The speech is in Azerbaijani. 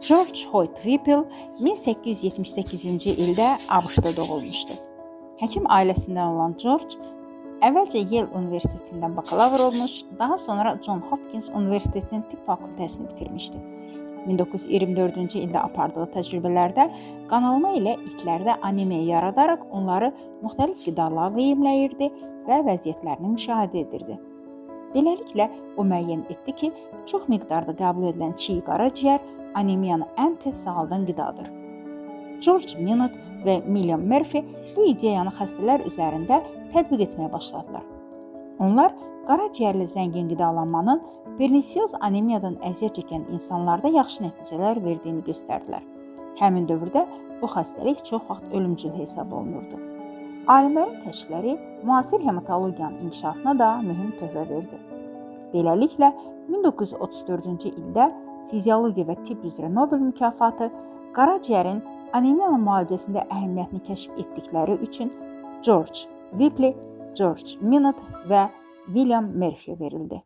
George Hoyt Whipple 1878-ci ildə ABŞ-da doğulmuşdu. Həkim ailəsindən olan George əvvəlcə Yale Universitetindən bakalavr olmuş, daha sonra John Hopkins Universitetinin tibb fakültəsini bitirmişdi. 1924-cü ildə apardığı təcrübələrdə qanalma ilə itlərdə anemiya yaradaraq onları müxtəlif qidalarla yemləyirdi və vəziyyətlərini müşahidə edirdi. Beləliklə, o müəyyən etdi ki, çox miqdarda qəbul edilən çiy qaraciyər anemiyanı ən tez sağaldan qidadır. George Minot və William Murphy bu ideyanı xəstələr üzərində tətbiq etməyə başladılar. Onlar qaraciyərli zəngin qidalanmanın pernisioz anemiyadan əziyyət çəkən insanlarda yaxşı nəticələr verdiyini göstərdilər. Həmin dövrdə bu xəstəlik çox vaxt ölümcül hesab olunurdu. Alimlərin kəşfləri müasir hematologiyanın inkişafına da mühüm töhfə verdi. Beləliklə, 1934-cü ildə fiziologiya və tibb üzrə Nobel mükafatı qaraciyərin anemiyanın müalicəsində əhəmiyyətini kəşf etdikləri üçün George Whipple, George Minot və William Murphy verildi.